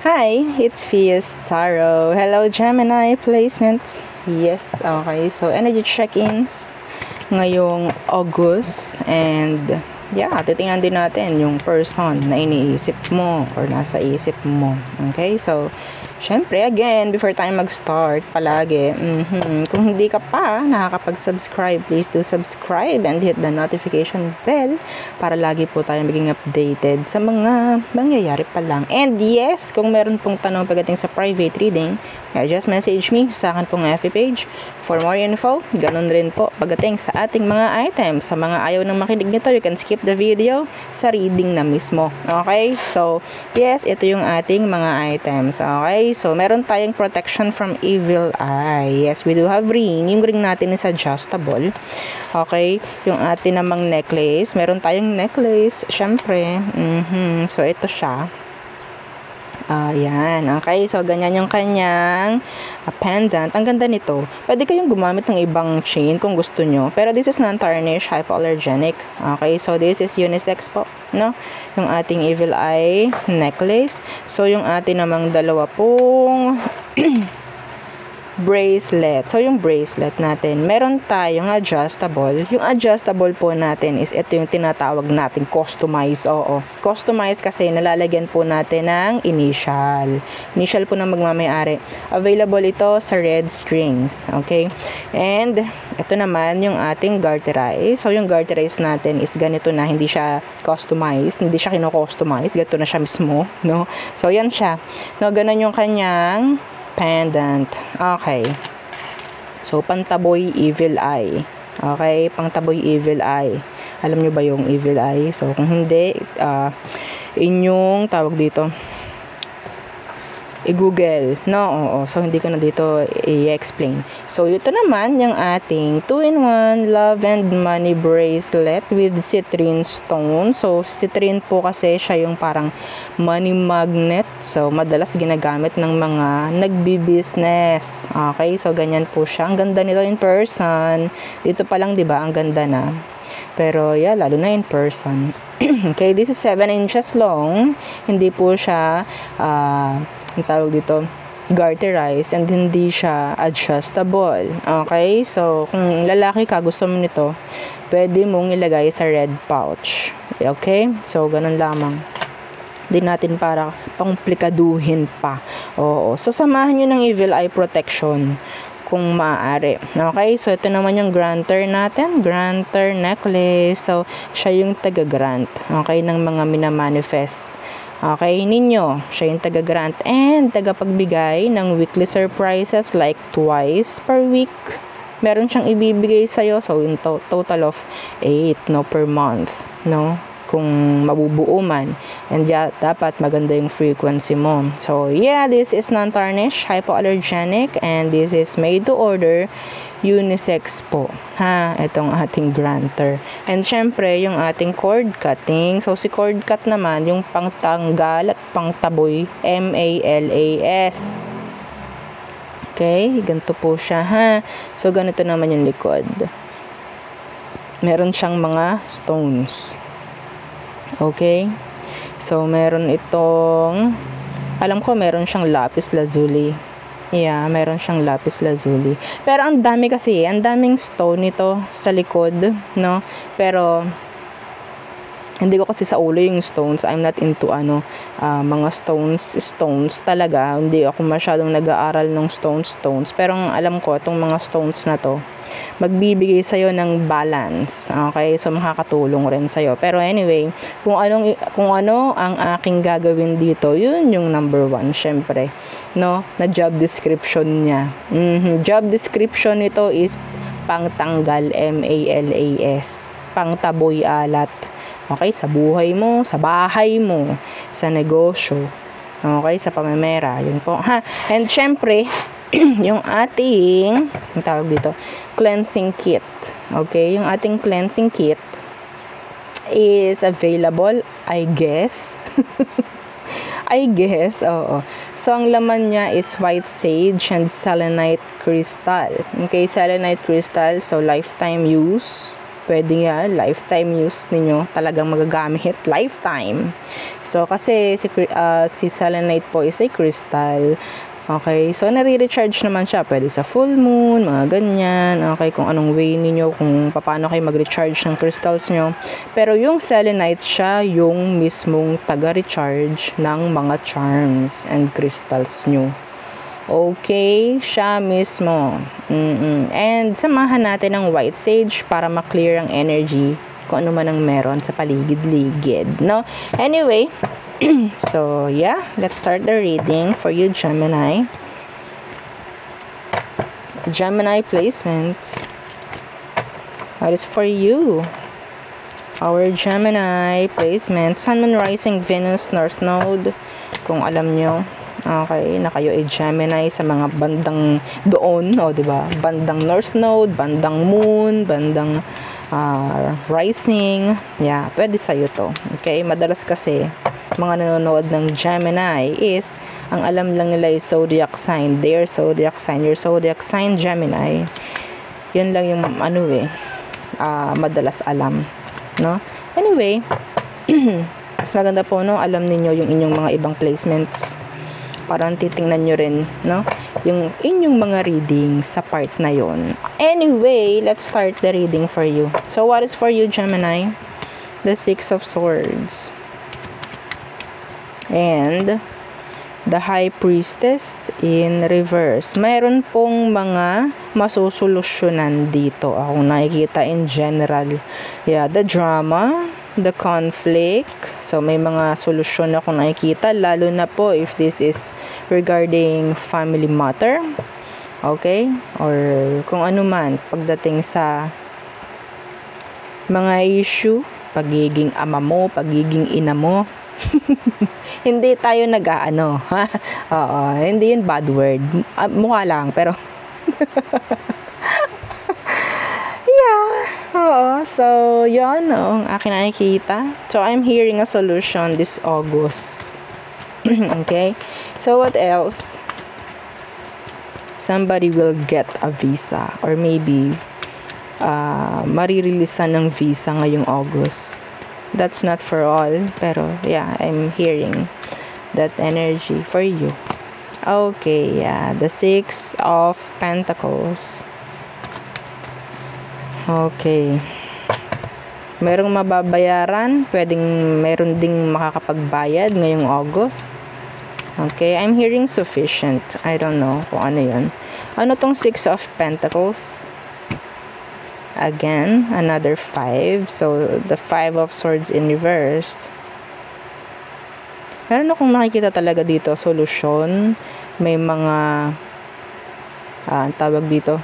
Hi, it's Fias Tarot. Hello, Gemini placements. Yes, okay. So, energy check-ins ngayong August. And, yeah, titingnan din natin yung person na iniisip mo or nasa isip mo. Okay, so, syempre, again, before tayo mag-start, palagi, kung hindi ka pa nakakapag-subscribe, please do subscribe and hit the notification bell para lagi po tayo maging updated sa mga mangyayari pa lang. And yes, kung meron pong tanong pagdating sa private reading, just message me sa akin pong FB page for more info. Ganun rin po pagdating sa ating mga items. Sa mga ayaw nang makinig nito, you can skip the video sa reading na mismo. Okay? So, yes, ito yung ating mga items. Okay? So, meron tayong protection from evil eye. Yes, we do have ring. Yung ring natin is adjustable. Okay? Yung atin namang necklace. Meron tayong necklace. Syempre. So, ito siya. Ayan. Okay. So, ganyan yung kanyang pendant. Ang ganda nito. Pwede kayong gumamit ng ibang chain kung gusto nyo. Pero this is non-tarnish, hypoallergenic. Okay. So, this is unisex po. No? Yung ating evil eye necklace. So, yung ating namang dalawa pong bracelet. So, yung bracelet natin, meron tayong adjustable. Yung adjustable po natin is ito yung tinatawag natin customize. Oo. Customize kasi nalalagyan po natin ng initial. Initial po ng magmamayari. Available ito sa red strings. Okay? And, ito naman yung ating garterize. So, yung garterize natin is ganito na, hindi siya customized. Hindi siya kino-customize. Ganito na siya mismo. No? So, yan siya. No, ganun yung kanyang pendant. Okay. So, pantaboy evil eye. Okay? Pantaboy evil eye. Alam nyo ba yung evil eye? So, kung hindi, inyong tawag dito, i-google. No? Oo. So, hindi ko na dito i-explain. So, ito naman yung ating 2-in-1 Love and Money Bracelet with citrine stone. So, citrine po kasi siya yung parang money magnet. So, madalas ginagamit ng mga nagbi-business. Okay? So, ganyan po siya. Ang ganda nito in person. Dito pa lang, di ba? Ang ganda na. Pero, yeah, lalo na in person. Okay? This is 7 inches long. Hindi po siya, ang tawag dito, garterized, and hindi siya adjustable. Okay? So, kung lalaki ka, gusto mo nito, pwede mong ilagay sa red pouch. Okay? So, ganun lamang. Hindi natin para pangplikaduhin pa. Oo. So, samahan nyo ng evil eye protection kung maaari. Okay? So, ito naman yung granter natin. Granter necklace. So, siya yung taga-grant. Okay? Ng mga minamanifest. Okay, ninyo, siya yung taga-grant and tagapagbigay ng weekly surprises like twice per week. Meron siyang ibibigay sa'yo. So, in total of 8, no, per month, no? Kung mabubuo man. And dapat maganda yung frequency mo. So, yeah, this is non-tarnish, hypoallergenic, and this is made to order unisex po. Ha, itong ating granter. And syempre, yung ating cord cutting. So, si cord cut naman, yung pangtanggal at pangtaboy, MALAS. Okay, ganito po siya, ha. So, ganito naman yung likod. Meron siyang mga stones. Okay. So, meron itong, alam ko, meron siyang lapis lazuli. Yeah, meron siyang lapis lazuli. Pero ang dami kasi, ang daming stone nito sa likod, no? Pero hindi ko kasi sa ulo yung stones. I'm not into mga stones talaga. Hindi ako masyadong nag-aaral ng stones. Pero ang alam ko, itong mga stones na to, magbibigay sa'yo ng balance. Okay? So, makakatulong rin sa'yo. Pero anyway, kung ano ang aking gagawin dito, yun yung number 1, syempre. No? Na job description niya. Job description nito is pangtanggal, MALAS. Pangtaboy alat. Okay? Sa buhay mo, sa bahay mo, sa negosyo. Okay? Sa pamemera. Yun po. Ha? And syempre, yung ating, ang tawag dito, cleansing kit. Okay? Yung ating cleansing kit is available, I guess. I guess, oo. So, ang laman niya is white sage and selenite crystal. Okay? Selenite crystal, so lifetime use. Pwede nga, lifetime use ninyo. Talagang magagamit, lifetime. So, kasi si selenite po is a crystal. Okay, so nare-recharge naman siya. Pwede sa full moon, mga ganyan. Okay, kung anong way ninyo, kung paano kayo mag-recharge ng crystals nyo. Pero yung selenite siya, yung mismong taga-recharge ng mga charms and crystals nyo. Okay, siya mismo. And samahan natin ng white sage para ma-clear ang energy kung ano man ang meron sa paligid-ligid, no? Anyway, so yeah, let's start the reading for you, Gemini. Gemini placements. What is for you? Our Gemini placement, Sun, Moon, Rising, Venus, North Node. Kung alam nyo, okay, na kayo ay Gemini sa mga bandang doon, o diba? Bandang North Node, bandang Moon, bandang Rising. Yeah, pwede sa'yo to. Okay, madalas kasi mga nanonood ng Gemini is ang alam lang nila is zodiac sign, their zodiac sign, your zodiac sign, Gemini. Yun lang yung madalas alam, no? Anyway, mas maganda po, no, alam niyo yung inyong mga ibang placements. Parang titingnan nyo rin, no, yung inyong mga reading sa part na yon. Anyway, let's start the reading for you. So, what is for you, Gemini? The Six of Swords. And the High Priestess in reverse. Mayroon pong mga masusolusyonan dito. Akong nakikita in general. Yeah, the drama, the conflict. So, may mga solusyon akong nakikita. Lalo na po if this is regarding family matter. Okay? Or kung ano man, pagdating sa mga issue, pagiging ama mo, pagiging ina mo. Hindi tayo nag-aano. Oo, hindi yun bad word. Mukha lang, pero yeah. Oo, so yun ang akin nakikita. So I'm hearing a solution this August. Okay? So what else? Somebody will get a visa or maybe marireleasan ng visa ngayong August. That's not for all, pero yeah, I'm hearing that energy for you. Okay, yeah, the Six of Pentacles. Okay. Merong mababayaran, meron ding makakapagbayad ngayong August. Okay, I'm hearing sufficient. I don't know kung ano yun. Ano tong Six of Pentacles? Again, another 5. So, the 5 of Swords in reversed. Meron akong nakikita talaga dito, solusyon. May mga, tawag dito,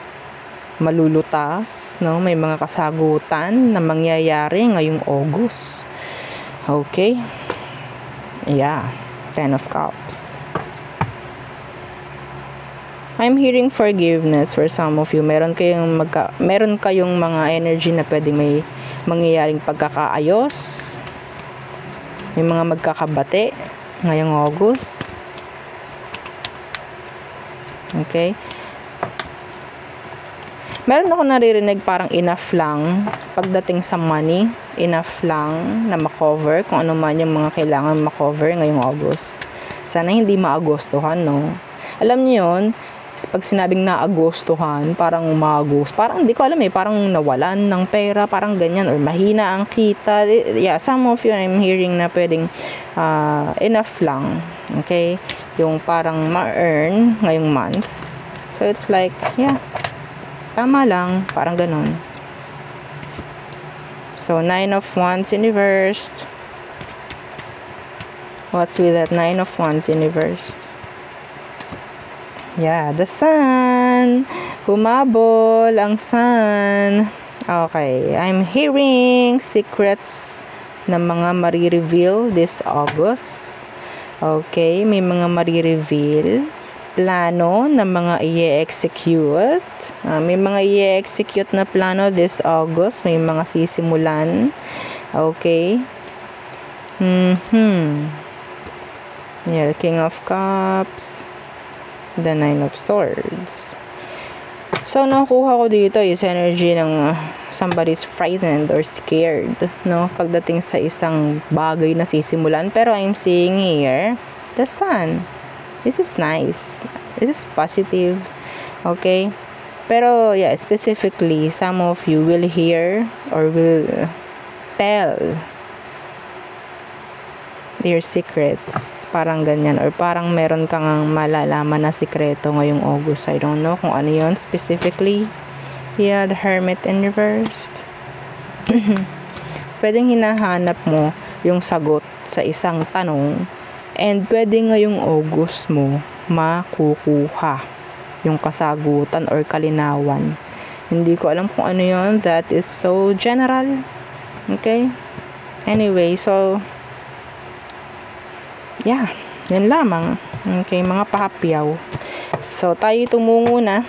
malulutas, no? May mga kasagutan na mangyayari ngayong August. Okay? Yeah. 10 of Cups. I'm hearing forgiveness for some of you. Meron kayong mga energy na pwedeng may mangyayaring pagkakaayos. May mga magkakabate ngayong August. Okay? Meron ako naririnig parang enough lang pagdating sa money. Enough lang na makover kung ano man yung mga kailangan makover ngayong August. Sana hindi maagostuhan, no? Alam niyo yun, pag sinabing naagostuhan, parang parang hindi ko alam parang nawalan ng pera, parang ganyan, or mahina ang kita. Yeah, some of you I'm hearing na pwedeng enough lang, okay, yung parang ma-earn ngayong month. So it's like, yeah, tama lang, parang ganun. So 9 of Wands in reversed. What's with that 9 of Wands in reversed? Yeah, the Sun. Humabol ang Sun. Okay, I'm hearing secrets na mga marireveal this August. Okay, may mga marireveal. Plano na mga i-execute. May mga i-execute na plano this August. May mga sisimulan. Okay. Yeah, King of Cups. The 9 of Swords. So, nakuha ko dito is energy ng somebody's frightened or scared, no? Pagdating sa isang bagay na sisimulan. Pero I'm seeing here, the sun. This is nice. This is positive. Okay? Pero, yeah, specifically, some of you will hear or will tell their secrets. Parang ganyan. Or parang meron kang malalaman na sikreto ngayong August. I don't know kung ano yun specifically. Yeah, the Hermit in reversed. Pwedeng hinahanap mo yung sagot sa isang tanong. And pwede ngayong August mo makukuha yung kasagutan or kalinawan. Hindi ko alam kung ano yun. That is so general. Okay? Anyway, so yeah, yan lamang. Okay, mga pahapyaw. So, tayo tumungo na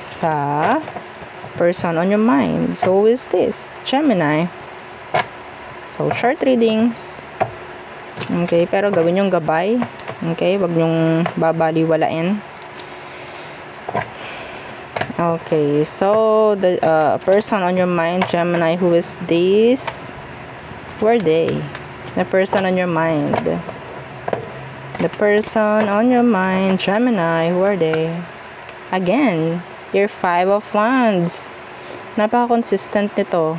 sa person on your mind. So, who is this? Gemini. So, short readings. Okay, pero gawin yung gabay. Okay, wag nyong babaliwalain. Okay, so, the person on your mind, Gemini, who is this? Who are they? The person on your mind. The person on your mind, Gemini, who are they? Again, your 5 of Wands. Napaka-consistent nito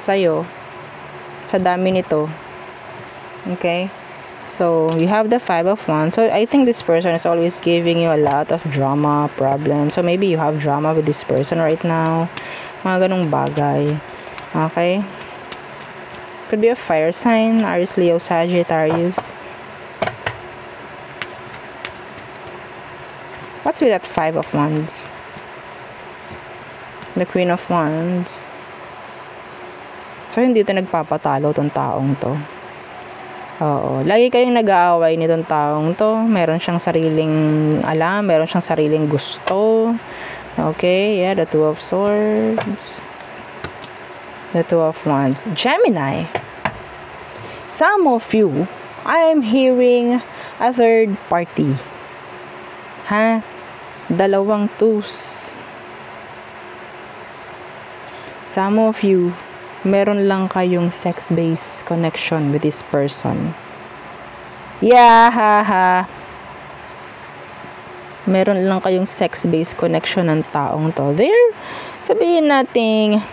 sa'yo. Sa dami nito. Okay? So, you have the 5 of Wands. So, I think this person is always giving you a lot of drama, problems. So, maybe you have drama with this person right now. Mga ganong bagay. Okay? Could be a fire sign, Aries, Leo, Sagittarius. What's with that 5 of Wands? The Queen of Wands. So, hindi ito nagpapatalo tong taong to. Oo. Lagi kayong nag-aaway nitong taong to. Meron siyang sariling alam, meron siyang sariling gusto. Okay, yeah, the 2 of Swords. The 2 of Wands. Gemini. Some of you, I am hearing a third party. Ha? Dalawang twos. Some of you, meron lang kayong sex-based connection with this person. Yeah, ha. Meron lang kayong sex-based connection ng taong to. They're, sabihin nating,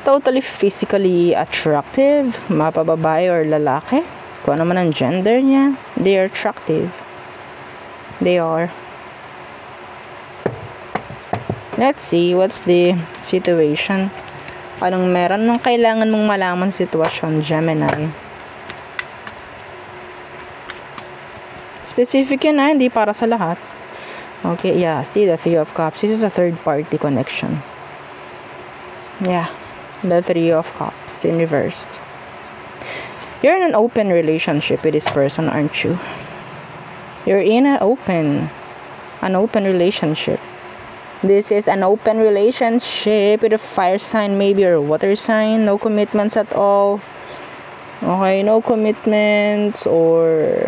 totally physically attractive, mapababae or lalaki, kung ano man ang gender niya, they are attractive. They are. Let's see, what's the situation? Anong meron nung kailangan mong malaman sitwasyon, Gemini? Specific yun hindi para sa lahat. Okay, yeah, see the 3 of Cups. This is a third party connection. Yeah. The 3 of Cups in reversed. You're in an open relationship with this person, aren't you? You're in an open relationship. This is an open relationship with a fire sign, maybe, or water sign. No commitments at all. Okay, no commitments, or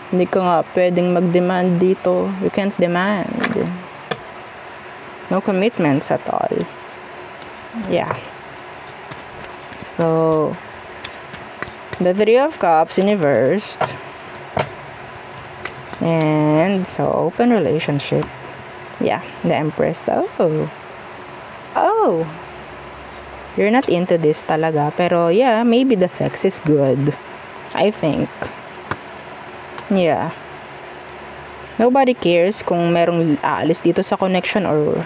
hindi ka nga pwedeng mag-demand dito. You can't demand. No commitments at all. Yeah. So, the 3 of Cups in reversed. And, so, open relationship. Yeah, the Empress. Oh. You're not into this talaga. Pero, yeah, maybe the sex is good. I think. Yeah. Nobody cares kung merong aalis dito sa connection or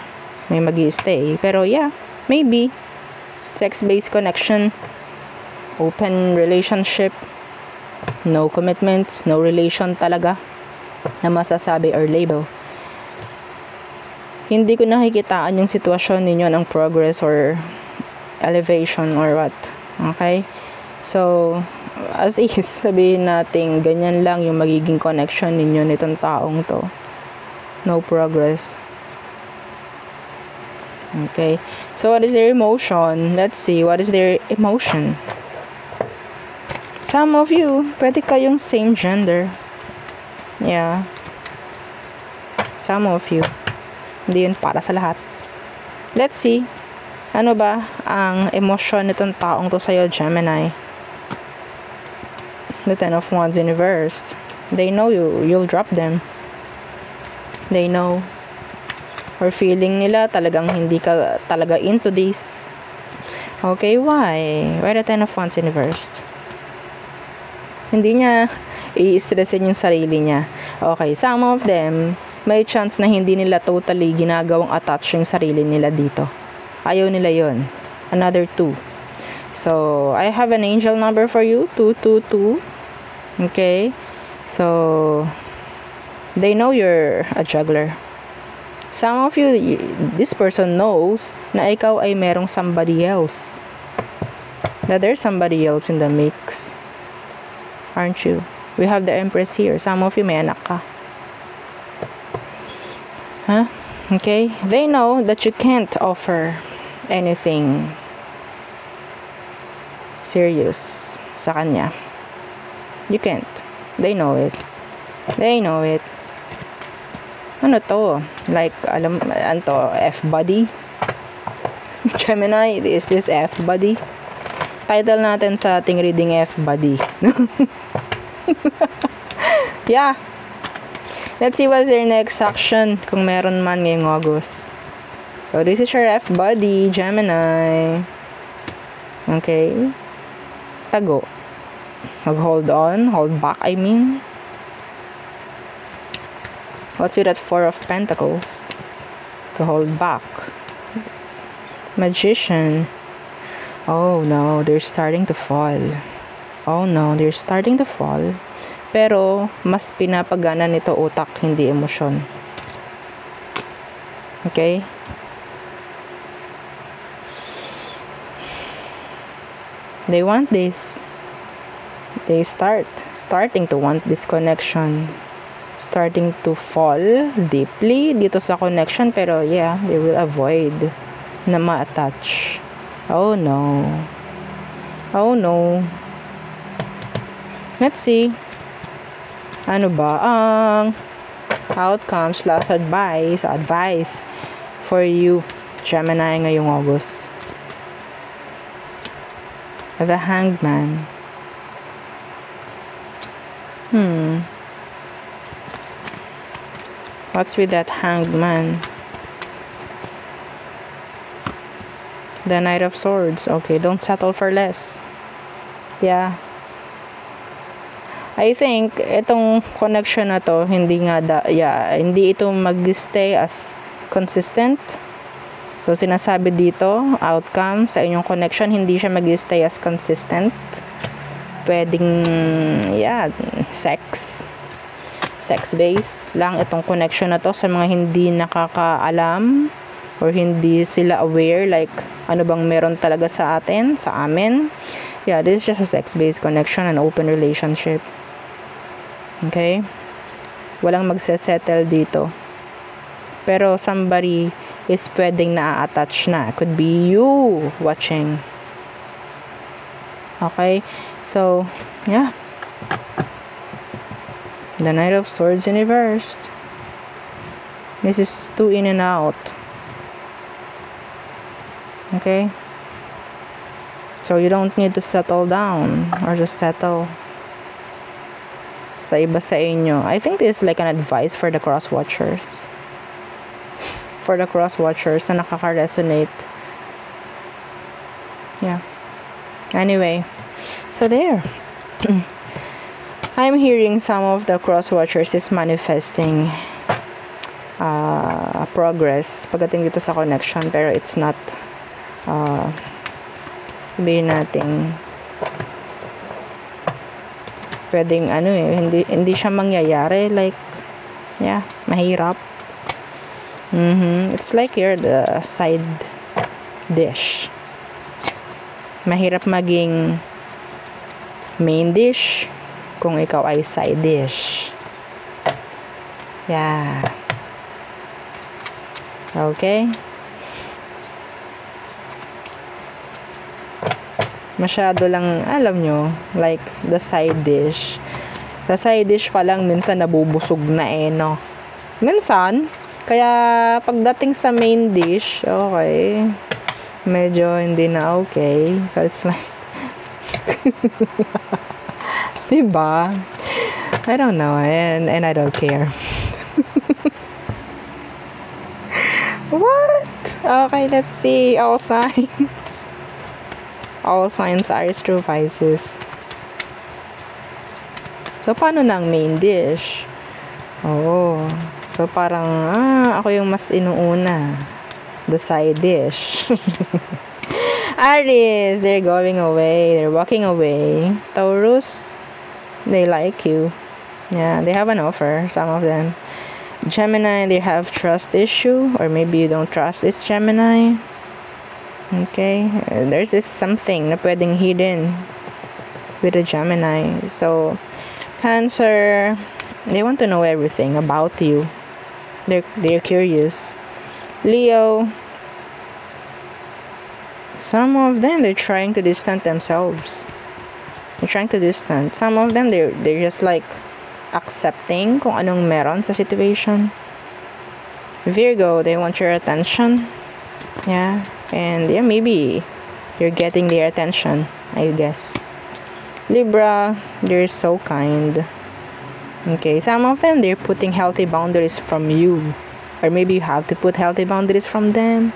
may mag-i-stay. Pero, yeah, maybe. Sex-based connection, open relationship, no commitments, no relation talaga na masasabi or label. Hindi ko nakikitaan yung sitwasyon ninyo ng progress or elevation or what. Okay? So, as is, sabihin natin, ganyan lang yung magiging connection ninyo nitong taong to. No progress. Okay. So, what is their emotion? Let's see. What is their emotion? Some of you, pwede kayong same gender. Yeah. Some of you. Hindi yun para sa lahat. Let's see. Ano ba ang emosyon nitong taong to sa'yo, Gemini? The Ten of Wands in reverse. They know you'll drop them. They know. Or feeling nila talagang hindi ka talaga into this. Okay, why? Why the Ten of Wands in reverse? Hindi niya i-stressin yung sarili niya. Okay, some of them, may chance na hindi nila totally ginagawang attach yung sarili nila dito. Ayaw nila yon. Another 2. So, I have an angel number for you. 222. Okay? So, they know you're a juggler. Some of you, this person knows na ikaw ay merong somebody else. That there's somebody else in the mix. Aren't you? We have the Empress here. Some of you may anak ka. Huh? Okay? They know that you can't offer anything serious sa kanya. You can't. They know it. They know it. Ano to? Like, anto, F-buddy? Gemini, is this F-buddy? Title natin sa ating reading, F-buddy. Yeah. Let's see what's your next action, kung meron man ngayong August. So, this is your F-buddy, Gemini. Okay. Tago. Mag-hold on. Hold back, I mean. What's with that Four of Pentacles? To hold back. Magician. Oh, no. They're starting to fall. Oh, no. They're starting to fall. Pero, mas pinapagana nito utak, hindi emosyon. Okay? They want this. They starting to want this connection. Starting to fall deeply dito sa connection. Pero yeah, they will avoid na ma-attach. Oh no. Oh no. Let's see. Ano ba ang outcomes, last advice for you, Gemini, ngayong August? The Hanged Man. What's with that Hanged Man? The Knight of Swords. Okay, don't settle for less. Yeah. I think itong connection na to, hindi ito mag-stay as consistent. So, sinasabi dito, outcome sa inyong connection, hindi siya mag-stay as consistent. Pwedeng, sex-based lang itong connection na to sa mga hindi nakakaalam or hindi sila aware, like, ano bang meron talaga sa amin. Yeah, this is just a sex-based connection, an open relationship. Okay? Walang magse-settle dito. Pero somebody is pwedeng na-attach na. Could be you watching. Okay? So, yeah. The Knight of Swords in reverse. This is 2 in and out. Okay? So, you don't need to settle down or just settle sa iba sa inyo. I think this is like an advice for the cross-watchers. For the cross-watchers na nakaka-resonate. Yeah. Anyway. So, there. I'm hearing some of the cross-watchers is manifesting progress pagdating dito sa connection, pero it's not sabihin natin pwedeng hindi siya mangyayari, like mahirap. It's like you're the side dish. Mahirap maging main dish kung ikaw ay side dish. Yeah. Okay? Masyado lang, alam nyo, like the side dish. Sa side dish pa lang, minsan nabubusog na no? Minsan, Kaya, pagdating sa main dish, okay, medyo hindi na okay. So, it's like, diba? I don't know, and I don't care. What? Okay, let's see. All signs. All signs are true Pisces. So, paano na ang main dish? Oh, so parang, ako yung mas inuuna. The side dish. Aries, they're going away. They're walking away. Taurus, they like you. Yeah, they have an offer, some of them. Gemini, they have trust issue, or maybe you don't trust this Gemini. Okay, there's this something na pwedeng hidden with a Gemini. So, Cancer, they want to know everything about you. They're curious. Leo, some of them, they're trying to distance themselves. They're trying to distance. Some of them, they're just like accepting kung anong meron sa situation. Virgo, they want your attention. Yeah. And yeah, maybe you're getting their attention, I guess. Libra, they're so kind. Okay, some of them, they're putting healthy boundaries from you. Or maybe you have to put healthy boundaries from them.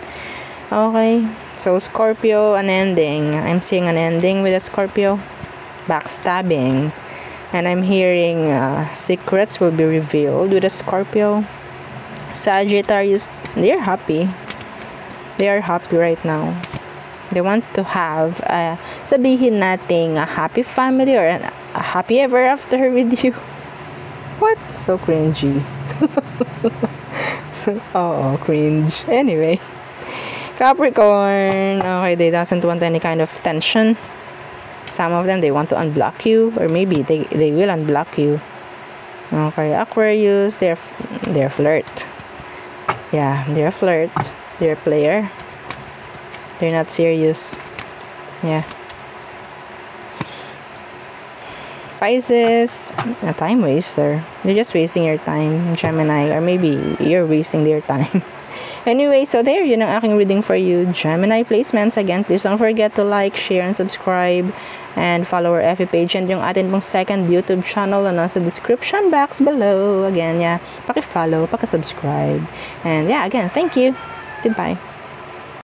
Okay, so Scorpio, an ending. I'm seeing an ending with a Scorpio. Backstabbing. And I'm hearing secrets will be revealed with a Scorpio. Sagittarius, they're happy. They are happy right now. They want to have, sabihin nating a happy family or a happy ever after with you. What? So cringy. Oh, cringe. Anyway. Capricorn. Okay, they doesn't want any kind of tension. Some of them, they want to unblock you. Or maybe they will unblock you. Okay, Aquarius, they're flirt. Yeah, they're flirt. They're a player. They're not serious. Yeah. Pisces, a time waster. They're just wasting your time. Gemini, or maybe you're wasting their time. Anyway, so there, yun ang aking reading for you. Gemini placements. Again, please don't forget to like, share, and subscribe. And follow our FB page and yung atin pong second YouTube channel na nasa description box below. Again, yeah, paki-follow, paki-subscribe. And yeah, again, thank you. Goodbye.